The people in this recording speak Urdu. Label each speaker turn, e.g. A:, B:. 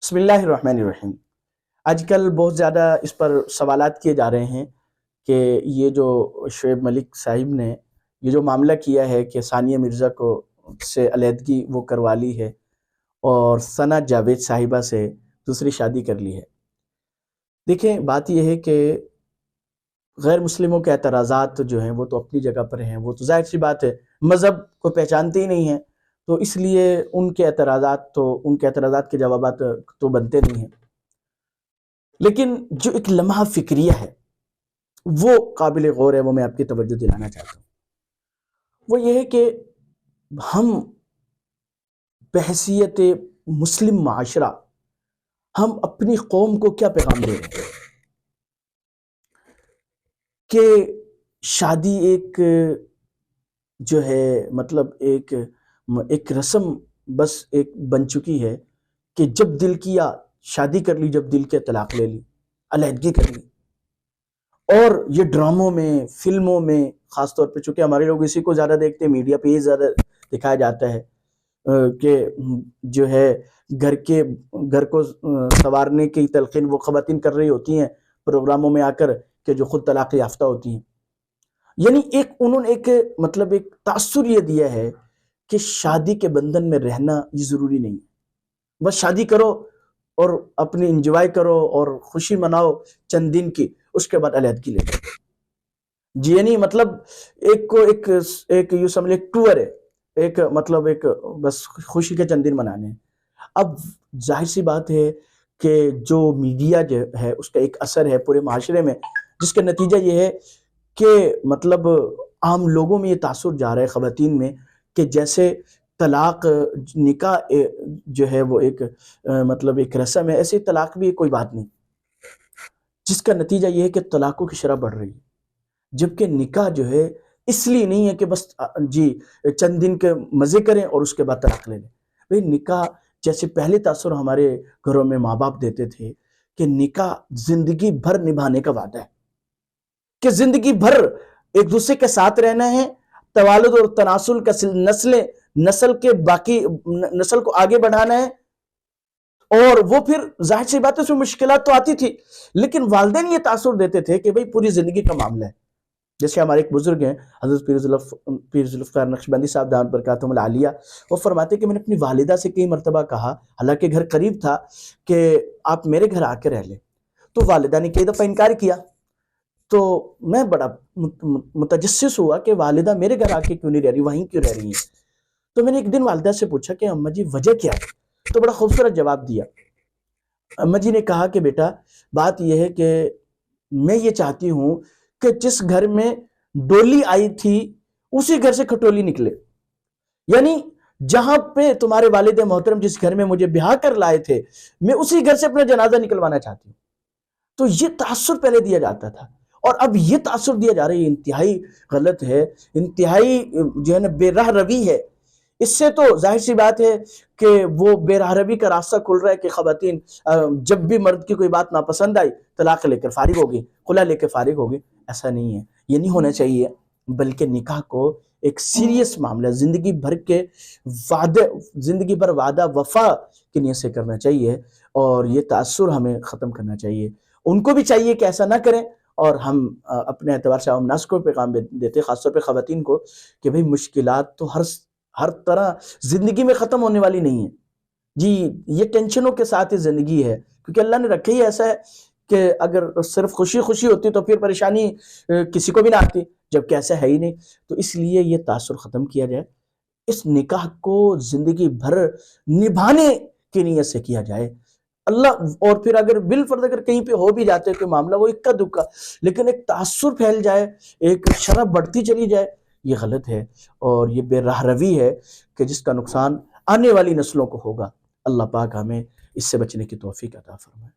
A: بسم اللہ الرحمن الرحیم۔ آج کل بہت زیادہ اس پر سوالات کیے جا رہے ہیں کہ یہ جو شعیب ملک صاحب نے یہ جو معاملہ کیا ہے کہ ثانیہ مرزا کو سے علیحدگی وہ کروا لی ہے اور ثنا جاوید صاحبہ سے دوسری شادی کر لی ہے۔ دیکھیں، بات یہ ہے کہ غیر مسلموں کے اعتراضات جو ہیں وہ تو اپنی جگہ پر ہیں، وہ تو ظاہر سی بات ہے، مذہب کو پہچانتے ہی نہیں ہیں، تو اس لیے ان کے اعتراضات کے جوابات تو بنتے نہیں ہیں۔ لیکن جو ایک لمحہ فکریہ ہے وہ قابل غور ہے، وہ میں آپ کی توجہ دلانا چاہتا ہوں۔ وہ یہ ہے کہ ہم بحیثیت مسلم معاشرہ ہم اپنی قوم کو کیا پیغام دے رہے ہیں کہ شادی ایک جو ہے مطلب ایک رسم بس ایک بن چکی ہے کہ جب دل کیا شادی کر لی، جب دل کیا طلاق لے لی، علیحدگی کر لی۔ اور یہ ڈراموں میں، فلموں میں خاص طور پہ، چونکہ ہمارے لوگ اسی کو زیادہ دیکھتے ہیں، میڈیا پہ یہ زیادہ دکھایا جاتا ہے کہ جو ہے گھر کو سنوارنے کی تلقین وہ خواتین کر رہی ہوتی ہیں پروگراموں میں آ کر کہ جو خود طلاق یافتہ ہوتی ہیں۔ یعنی انہوں نے ایک تاثر یہ دیا ہے کہ شادی کے بندھن میں رہنا یہ ضروری نہیں ہے، بس شادی کرو اور اپنی انجوائے کرو اور خوشی مناؤ چند دن کی، اس کے بعد علیحدگی لے لو جی۔ یعنی مطلب ایک یوں سمجھ لیں، ایک ٹور ہے، ایک بس خوشی کے چند دن منانے ہیں۔ اب ظاہر سی بات ہے کہ جو میڈیا جو ہے اس کا ایک اثر ہے پورے معاشرے میں، جس کا نتیجہ یہ ہے کہ مطلب عام لوگوں میں یہ تاثر جا رہا ہے، خواتین میں، کہ جیسے طلاق نکاح جو ہے وہ ایک رسم ہے، ایسے طلاق بھی کوئی بات نہیں، جس کا نتیجہ یہ ہے کہ طلاقوں کی شرح بڑھ رہی ہے۔ جبکہ نکاح جو ہے اس لیے نہیں ہے کہ بس جی چند دن کے مزے کریں اور اس کے بعد طلاق لے لیں۔ بھئی نکاح جیسے پہلے تاثر ہمارے گھروں میں ماں باپ دیتے تھے کہ نکاح زندگی بھر نبھانے کا وعدہ ہے، کہ زندگی بھر ایک دوسرے کے ساتھ رہنا ہے، توالد اور تناسل کا نسل کو آگے بڑھانا ہے۔ اور وہ پھر ظاہر سی بات ہے اس میں مشکلات تو آتی تھی، لیکن والدین یہ تاثر دیتے تھے کہ بھئی پوری زندگی کا معاملہ ہے۔ جیسے ہمارے ایک بزرگ ہیں حضرت پیر ذوالفقار نقشبندی صاحب دامت برکاتہم العالیہ، وہ فرماتے کہ میں نے اپنی والدہ سے کئی مرتبہ کہا، حالانکہ گھر قریب تھا، کہ آپ میرے گھر آ کے رہ لیں، تو والدہ نے کئی دفعہ انکار کیا۔ تو میں بڑا متجسس ہوا کہ والدہ میرے گھر آ کے کیوں نہیں رہ رہی، وہیں کیوں رہ رہی ہیں۔ تو میں نے ایک دن والدہ سے پوچھا کہ اماں جی وجہ کیا ہے؟ تو بڑا خوبصورت جواب دیا۔ اماں جی نے کہا کہ بیٹا بات یہ ہے کہ میں یہ چاہتی ہوں کہ جس گھر میں ڈولی آئی تھی اسی گھر سے کھٹولی نکلے، یعنی جہاں پہ تمہارے والد محترم جس گھر میں مجھے بیاہ کر لائے تھے، میں اسی گھر سے اپنا جنازہ نکلوانا چاہتی ہوں۔ تو یہ تاثر پہلے دیا جاتا تھا، اور اب یہ تاثر دیا جا رہا ہے، یہ انتہائی غلط ہے، انتہائی جو ہے نا بے راہ روی ہے۔ اس سے تو ظاہر سی بات ہے کہ وہ بے راہ روی کا راستہ کھل رہا ہے کہ خواتین جب بھی مرد کی کوئی بات ناپسند آئی طلاق لے کر فارغ ہوگی، خلا لے کے فارغ ہوگی۔ ایسا نہیں ہے، یہ نہیں ہونا چاہیے، بلکہ نکاح کو ایک سیریس معاملہ، زندگی بھر وعدہ وفا کی نیت سے کرنا چاہیے، اور یہ تاثر ہمیں ختم کرنا چاہیے۔ ان کو بھی چاہیے کہ ایسا نہ کریں، اور ہم اپنے اعتبار سے عوام ناس کو پیغام دیتے، خاص طور پہ خواتین کو، کہ بھئی مشکلات تو ہر طرح زندگی میں ختم ہونے والی نہیں ہے جی۔ یہ ٹینشنوں کے ساتھ ہی زندگی ہے، کیونکہ اللہ نے رکھے ہی ایسا ہے کہ اگر صرف خوشی خوشی ہوتی تو پھر پریشانی کسی کو بھی نہ آتی، جبکہ ایسا ہے ہی نہیں۔ تو اس لیے یہ تاثر ختم کیا جائے، اس نکاح کو زندگی بھر نبھانے کی نیت سے کیا جائے اللہ۔ اور پھر اگر بالفرض اگر کہیں پہ ہو بھی جاتے کوئی معاملہ وہ اکا دکا، لیکن ایک تاثر پھیل جائے، ایک شرح بڑھتی چلی جائے، یہ غلط ہے، اور یہ بے راہ روی ہے کہ جس کا نقصان آنے والی نسلوں کو ہوگا۔ اللہ پاک ہمیں اس سے بچنے کی توفیق عطا فرمائے۔